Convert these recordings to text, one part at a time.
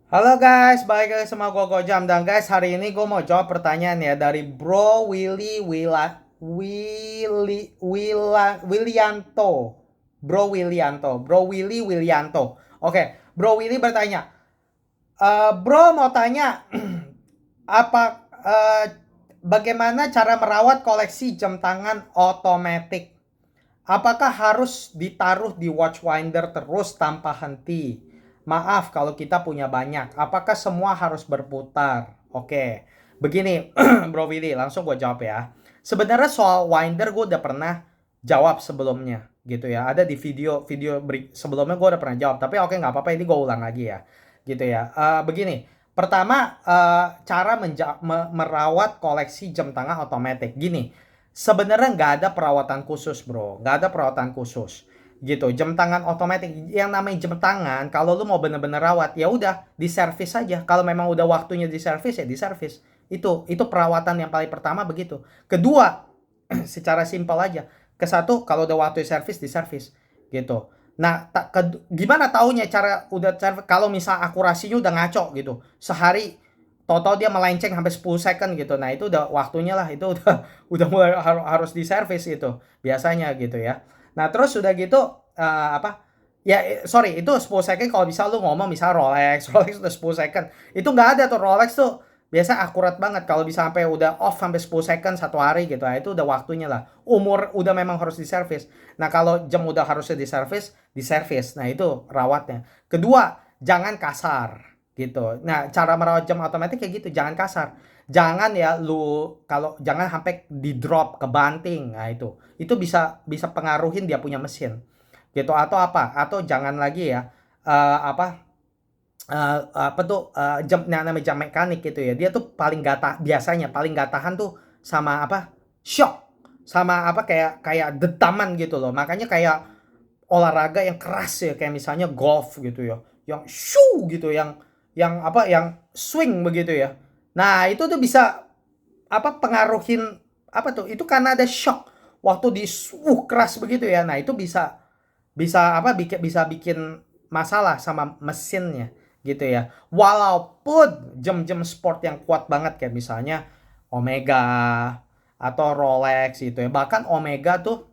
Halo guys, balik lagi sama gue Gojam. Dan guys, hari ini gue mau jawab pertanyaan ya dari Bro Willianto. Bro Willy Willianto. Oke, Bro Willy bertanya, Bro mau tanya, apa bagaimana cara merawat koleksi jam tangan otomatis? Apakah harus ditaruh di watchwinder terus tanpa henti? Maaf kalau kita punya banyak. Apakah semua harus berputar? Oke, begini Bro Willy, langsung gue jawab ya. Sebenarnya soal winder gue udah pernah jawab sebelumnya gitu ya. Ada di video sebelumnya gue udah pernah jawab. Tapi oke, nggak apa-apa, ini gue ulang lagi ya. Gitu ya. Begini, pertama cara merawat koleksi jam tangan otomatis. Gini, sebenarnya nggak ada perawatan khusus bro, nggak ada perawatan khusus gitu. Jam tangan otomatis, yang namanya jam tangan, kalau lu mau bener-bener rawat ya udah diservis aja. Kalau memang udah waktunya diservis ya diservis. Itu perawatan yang paling pertama begitu. Kedua, secara simpel aja. Ke satu, kalau udah waktu servis diservis gitu. Nah, gimana taunya cara udah servis kalau misal akurasinya udah ngaco gitu. Sehari total dia melenceng sampai 10 second gitu. Nah, itu udah waktunya lah, itu udah mulai harus diservis itu biasanya gitu ya. Nah, terus udah gitu apa? Ya, sorry, itu 10 second kalau bisa lu ngomong misal Rolex, Rolex udah 10 second. Itu nggak ada tuh Rolex tuh. Biasa akurat banget kalau bisa sampai udah off sampai 10 second satu hari gitu. Nah, itu udah waktunya lah. Umur udah memang harus diservis. Nah, kalau jam udah harusnya diservis, diservis. Nah, itu rawatnya. Kedua, jangan kasar gitu. Nah, cara merawat jam otomatis kayak gitu, jangan kasar. Jangan ya lu kalau jangan sampai di drop ke banting. Nah, itu bisa bisa pengaruhin dia punya mesin. Gitu atau apa? Atau jangan lagi ya apa apa tuh jam nah, namanya jam mekanik gitu ya. Dia tuh paling biasanya paling gak tahan tuh sama apa? Shock. Sama apa kayak kayak detaman gitu loh. Makanya kayak olahraga yang keras ya kayak misalnya golf gitu ya. Yang shoo gitu yang apa yang swing begitu ya. Nah, itu tuh bisa apa pengaruhin apa tuh? Itu karena ada shock waktu di keras begitu ya. Nah, itu bisa bisa apa bisa bikin masalah sama mesinnya gitu ya. Walaupun jam-jam sport yang kuat banget kayak misalnya Omega atau Rolex gitu ya. Bahkan Omega tuh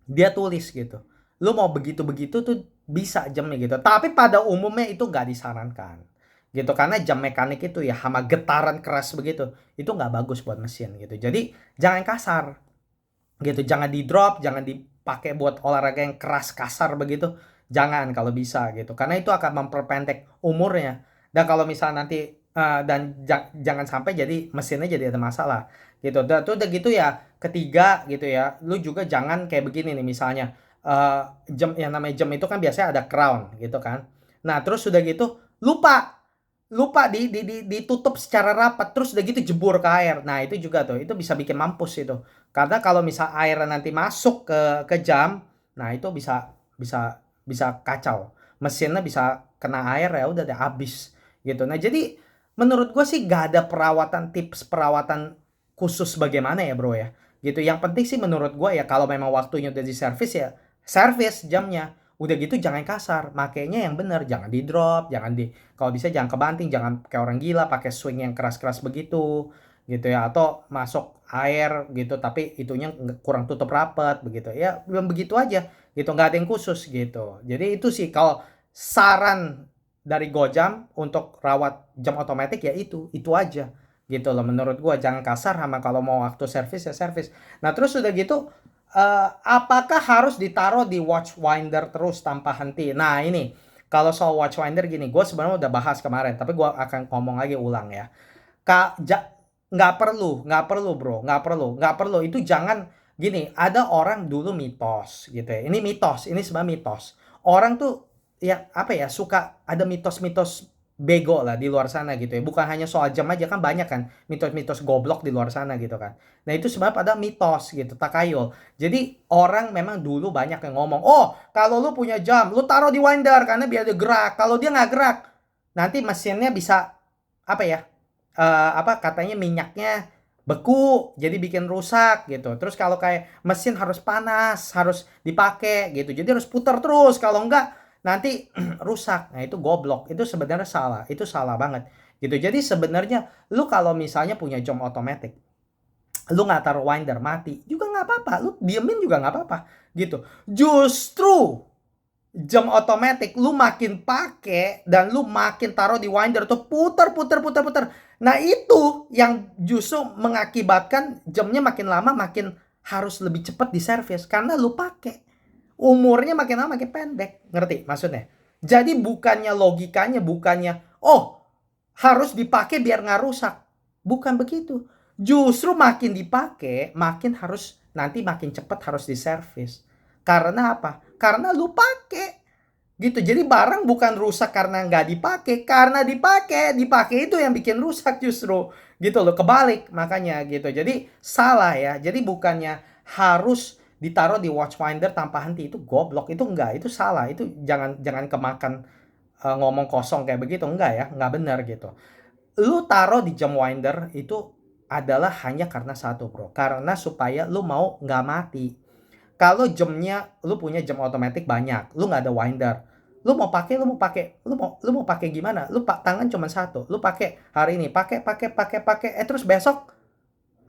dia tulis gitu. Lu mau begitu-begitu tuh bisa jamnya gitu. Tapi pada umumnya itu nggak disarankan. Gitu karena jam mekanik itu ya sama getaran keras begitu. Itu nggak bagus buat mesin gitu. Jadi jangan kasar gitu. Jangan di drop, jangan dipakai buat olahraga yang keras kasar begitu. Jangan kalau bisa gitu. Karena itu akan memperpendek umurnya. Dan kalau misalnya nanti dan jangan sampai jadi mesinnya jadi ada masalah gitu. Dan tuh udah gitu ya. Ketiga gitu ya. Lu juga jangan kayak begini nih misalnya jam yang namanya jam itu kan biasanya ada crown gitu kan. Nah, terus udah gitu lupa lupa ditutup secara rapat terus udah gitu jebur ke air. Nah, itu juga tuh, itu bisa bikin mampus itu. Karena kalau misal air nanti masuk ke jam, nah itu bisa kacau. Mesinnya bisa kena air ya udah deh habis gitu. Nah, jadi menurut gue sih gak ada tips perawatan khusus bagaimana ya, Bro ya. Gitu. Yang penting sih menurut gue ya kalau memang waktunya udah di servis ya servis jamnya. Udah gitu jangan kasar, makainya yang bener, jangan di drop, jangan kalau bisa jangan kebanting, jangan kayak orang gila pakai swing yang keras-keras begitu gitu ya, atau masuk air gitu tapi itunya kurang tutup rapat begitu ya, belum begitu aja gitu, nggak ada yang khusus gitu. Jadi itu sih kalau saran dari Gojam untuk rawat jam otomatis ya itu aja gitu loh menurut gua. Jangan kasar sama kalau mau waktu servis ya servis. Nah, terus udah gitu apakah harus ditaruh di watchwinder terus tanpa henti? Nah, ini kalau soal watchwinder gini, gue sebenarnya udah bahas kemarin, tapi gue akan ngomong lagi ulang ya. Kak, nggak perlu bro, nggak perlu. Itu jangan gini. Ada orang dulu mitos gitu ya. Ini mitos, ini sebenarnya mitos. Orang tuh ya apa ya suka ada mitos-mitos bego lah di luar sana gitu ya. Bukan hanya soal jam aja kan banyak kan mitos-mitos goblok di luar sana gitu kan. Nah, itu sebab ada mitos gitu, takayul. Jadi orang memang dulu banyak yang ngomong, oh kalau lu punya jam, lu taruh di winder karena biar dia gerak. Kalau dia nggak gerak, nanti mesinnya bisa apa ya? Apa katanya minyaknya beku jadi bikin rusak gitu. Terus kalau kayak mesin harus panas, harus dipakai gitu. Jadi harus putar terus. Kalau enggak nanti rusak. Nah, itu goblok. Itu sebenarnya salah. Itu salah banget. Gitu. Jadi sebenarnya lu kalau misalnya punya jam otomatis, lu nggak taruh winder mati juga nggak apa-apa. Lu diemin juga nggak apa-apa. Gitu. Justru jam otomatis lu makin pakai dan lu makin taruh di winder tuh putar putar putar putar. Nah, itu yang justru mengakibatkan jamnya makin lama makin harus lebih cepat diservis karena lu pakai. Umurnya makin lama makin pendek. Ngerti maksudnya? Jadi bukannya logikanya bukannya oh harus dipakai biar nggak rusak. Bukan begitu. Justru makin dipakai makin harus nanti makin cepat harus diservis. Karena apa? Karena lu pakai gitu. Jadi barang bukan rusak karena nggak dipakai, karena dipakai itu yang bikin rusak justru gitu loh, kebalik makanya gitu. Jadi salah ya. Jadi bukannya harus ditaruh di watchfinder tanpa henti, itu goblok, itu enggak, itu salah, itu jangan jangan kemakan ngomong kosong kayak begitu, enggak ya, enggak benar gitu. Lu taruh di jam winder itu adalah hanya karena satu bro, karena supaya lu mau nggak mati. Kalau jamnya lu punya jam otomatis banyak, lu nggak ada winder, lu mau pakai gimana? Lu tangan cuma satu, lu pakai hari ini, pakai, terus besok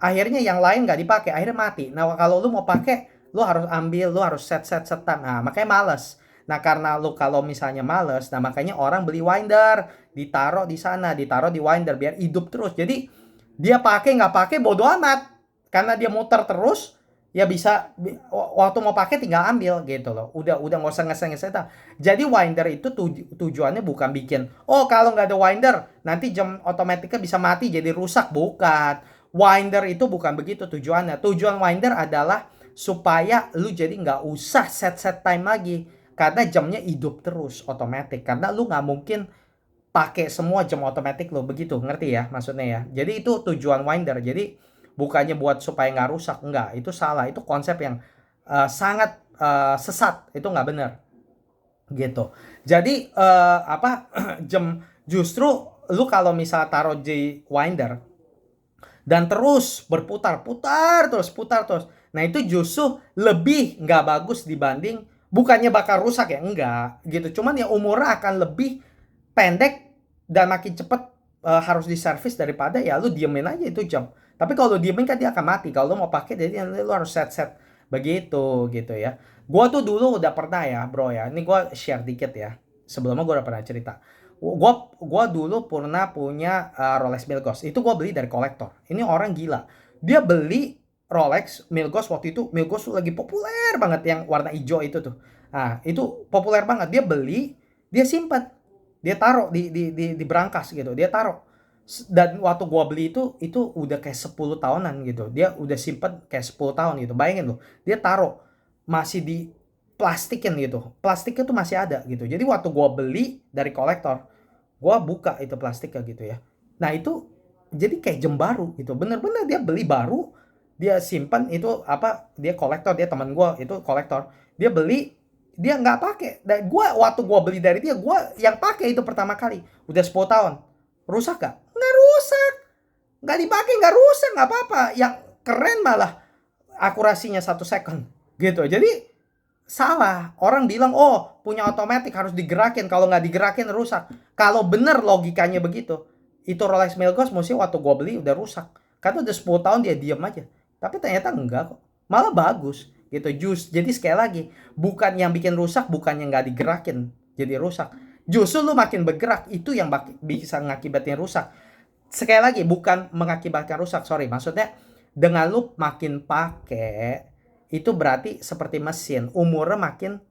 akhirnya yang lain nggak dipakai, akhirnya mati. Nah, kalau lu mau pakai, lu harus ambil, lu harus setan. Nah, makanya males. Nah, karena lu kalau misalnya males, nah makanya orang beli winder, ditaruh di sana, ditaruh di winder biar hidup terus. Jadi dia pakai nggak pakai bodo amat, karena dia muter terus, ya bisa waktu mau pakai tinggal ambil gitu loh. Udah nggak usah ngeset. Jadi winder itu tujuannya bukan bikin, oh kalau nggak ada winder nanti jam otomatisnya bisa mati jadi rusak, bukan. Winder itu bukan begitu tujuannya. Tujuan winder adalah supaya lu jadi nggak usah set time lagi. Karena jamnya hidup terus otomatis. Karena lu nggak mungkin pakai semua jam otomatis lo begitu. Ngerti ya maksudnya ya. Jadi itu tujuan winder. Jadi bukannya buat supaya nggak rusak. Enggak. Itu salah. Itu konsep yang sangat sesat. Itu nggak benar. Gitu. Jadi apa jam justru lu kalau misal taruh di winder dan terus putar terus. Nah, itu justru lebih nggak bagus dibanding, bukannya bakal rusak ya, enggak gitu. Cuman ya umurnya akan lebih pendek dan makin cepet harus diservis daripada ya lu diemin aja itu jam. Tapi kalau lu diemin kan dia akan mati. Kalau lu mau pakai jadi lu harus set begitu gitu ya. Gua tuh dulu udah pernah ya, bro ya. Ini gua share dikit ya. Sebelumnya gua udah pernah cerita. Gua dulu pernah punya Rolex Milgauss. Itu gua beli dari kolektor. Ini orang gila. Dia beli Rolex Milgauss waktu itu. Milgauss tuh lagi populer banget yang warna hijau itu tuh. Nah, itu populer banget. Dia beli, dia simpan. Dia taruh di brankas gitu. Dia taruh. Dan waktu gua beli itu udah kayak 10 tahunan gitu. Dia udah simpen kayak 10 tahun gitu. Bayangin loh. Dia taruh masih di plastikin gitu. Plastiknya tuh masih ada gitu. Jadi waktu gua beli dari kolektor, gua buka itu plastiknya gitu ya. Nah, itu jadi kayak jam baru gitu. Bener-bener dia beli baru, dia simpan itu apa, dia kolektor, dia teman gua itu kolektor. Dia beli, dia nggak pakai. Dan gua waktu gua beli dari dia, gua yang pakai itu pertama kali. Udah 10 tahun. Rusak gak? Nggak rusak. Nggak dipakai, nggak rusak, nggak apa-apa. Yang keren malah akurasinya 1 second gitu. Jadi salah. Orang bilang, oh punya otomatis harus digerakin. Kalau nggak digerakin rusak. Kalau bener logikanya begitu, itu Rolex Milgauss mesti waktu gua beli udah rusak. Karena udah 10 tahun dia diam aja. Tapi ternyata enggak kok. Malah bagus gitu. Jadi sekali lagi, bukan yang bikin rusak, bukan yang nggak digerakin jadi rusak. Justru lu makin bergerak, itu yang bisa ngakibatin rusak. Sekali lagi, bukan mengakibatkan rusak, sorry. Maksudnya, dengan lu makin pakai, itu berarti seperti mesin, umurnya makin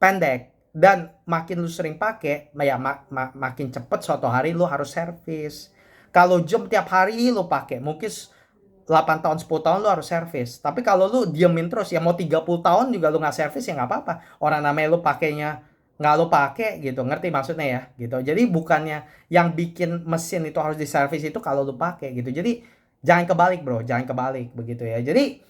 pendek. Dan makin lu sering pakai, ya makin cepet suatu hari lu harus servis. Kalau jam tiap hari lu pakai, mungkin 8 tahun, 10 tahun lu harus servis. Tapi kalau lu diemin terus, ya mau 30 tahun juga lu nggak servis ya nggak apa-apa. Orang namanya lu pakainya nggak lu pakai gitu, ngerti maksudnya ya gitu. Jadi bukannya yang bikin mesin itu harus diservis itu kalau lu pakai gitu. Jadi jangan kebalik bro, jangan kebalik begitu ya. Jadi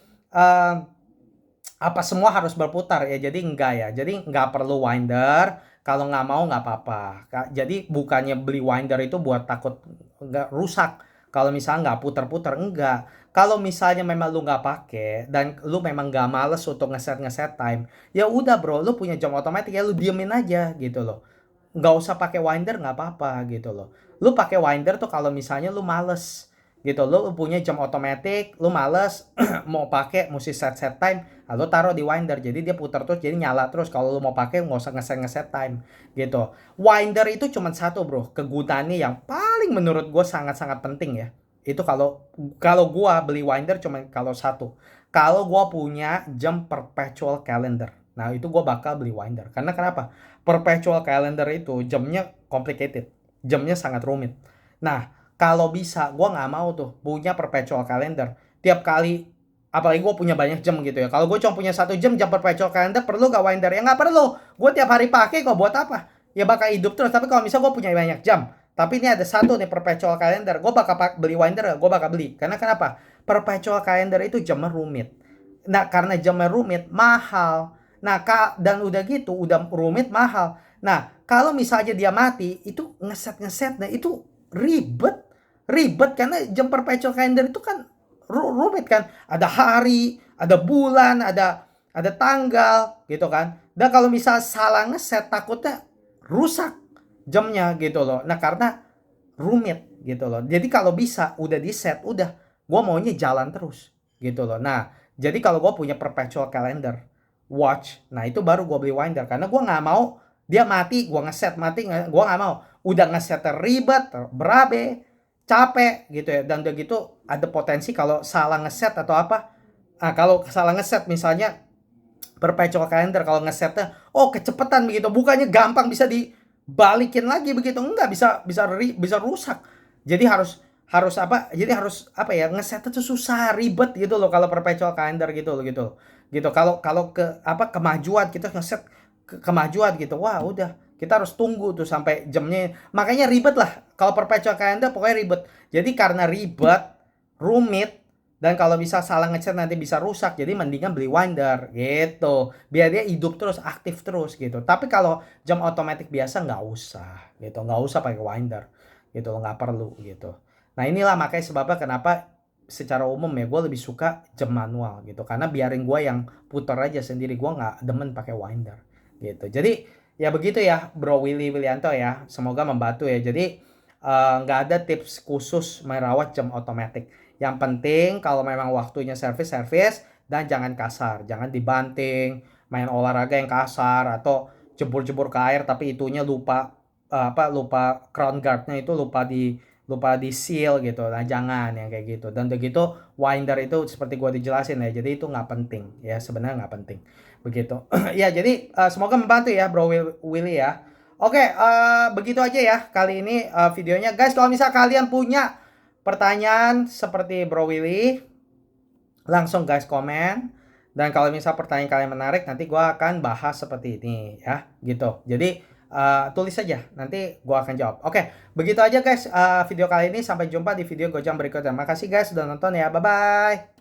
apa semua harus berputar ya, jadi enggak ya, jadi nggak perlu winder. Kalau nggak mau nggak apa-apa. Jadi bukannya beli winder itu buat takut nggak rusak. Kalau misalnya nggak puter-puter, enggak. Kalau misalnya memang lu nggak pakai dan lu memang nggak males untuk ngeset time, ya udah bro, lu punya jam otomatis ya lu diemin aja gitu loh. Nggak usah pakai winder nggak apa-apa gitu loh. Lu pakai winder tuh kalau misalnya lu males gitu. Lu punya jam otomatis, lu males mau pakai mesti set time, lalu taruh di winder. Jadi dia putar terus jadi nyala terus. Kalau lu mau pakai nggak usah ngeset time gitu. Winder itu cuma satu bro, kegunaannya yang paling menurut gue sangat-sangat penting ya. Itu kalau kalau gua beli winder cuma kalau satu. Kalau gua punya jam perpetual calendar. Nah, itu gua bakal beli winder. Karena kenapa? Perpetual calendar itu jamnya complicated. Jamnya sangat rumit. Nah, kalau bisa gua nggak mau tuh punya perpetual calendar. Tiap kali apalagi gue punya banyak jam gitu ya. Kalau gue cuma punya 1 jam jam perpetual calendar, perlu gak winder? Ya nggak perlu. Gue tiap hari pakai kok, buat apa? Ya bakal hidup terus. Tapi kalau misal gue punya banyak jam, tapi ini ada satu nih perpetual calendar, gue bakal beli winder, gue bakal beli. Karena kenapa? Perpetual calendar itu jamnya rumit. Nah, karena jamnya rumit, mahal. Nah, dan udah gitu, udah rumit, mahal. Nah, kalau misalnya dia mati, itu ngeset-ngesetnya itu ribet. Ribet karena jam perpetual calendar itu kan rumit kan. Ada hari, ada bulan, ada tanggal gitu kan. Dan kalau misal salah ngeset takutnya rusak jamnya gitu loh. Nah, karena rumit gitu loh. Jadi kalau bisa udah di set, udah gue maunya jalan terus gitu loh. Nah, jadi kalau gue punya perpetual calendar watch, nah itu baru gue beli winder karena gue nggak mau dia mati, gue ngeset mati, gue nggak mau. Udah ngeset ribet, berabe, capek gitu ya. Dan udah gitu ada potensi kalau salah ngeset atau apa. Nah, kalau salah ngeset misalnya perpetual calendar, kalau ngesetnya oh kecepatan begitu, bukannya gampang bisa dibalikin lagi begitu, enggak, bisa rusak. Jadi harus apa, jadi harus apa ya, ngesetnya tuh susah, ribet gitu loh kalau perpetual calendar gitu loh, gitu kalau kalau ke apa kemajuan kita ngeset kemajuan gitu, wah udah kita harus tunggu tuh sampai jamnya, makanya ribet lah kalau perpetual calendar, pokoknya ribet. Jadi karena ribet, rumit, dan kalau bisa salah ngecat nanti bisa rusak, jadi mendingan beli winder gitu. Biar dia hidup terus, aktif terus gitu. Tapi kalau jam otomatis biasa nggak usah gitu. Nggak usah pakai winder gitu, nggak perlu gitu. Nah inilah makanya sebabnya kenapa secara umum ya gue lebih suka jam manual gitu. Karena biarin gue yang putar aja sendiri. Gue nggak demen pakai winder gitu. Jadi ya begitu ya Bro Willy Willianto ya. Semoga membantu ya. Jadi nggak ada tips khusus merawat jam otomatis. Yang penting kalau memang waktunya servis dan jangan kasar, jangan dibanting, main olahraga yang kasar atau jebur-jebur ke air tapi itunya lupa lupa crown guardnya itu lupa di seal gitu. Nah jangan yang kayak gitu. Dan begitu winder itu seperti gua dijelasin ya. Jadi itu nggak penting ya, sebenarnya nggak penting begitu. Ya jadi semoga membantu ya Bro Willy ya. Oke, begitu aja ya kali ini videonya guys. Kalau misal kalian punya pertanyaan seperti Bro Willy, langsung guys komen. Dan kalau misal pertanyaan kalian menarik, nanti gue akan bahas seperti ini ya, gitu. Jadi tulis saja, nanti gue akan jawab. Oke, begitu aja guys video kali ini. Sampai jumpa di video Gojang berikutnya. Makasih guys sudah nonton ya, bye-bye.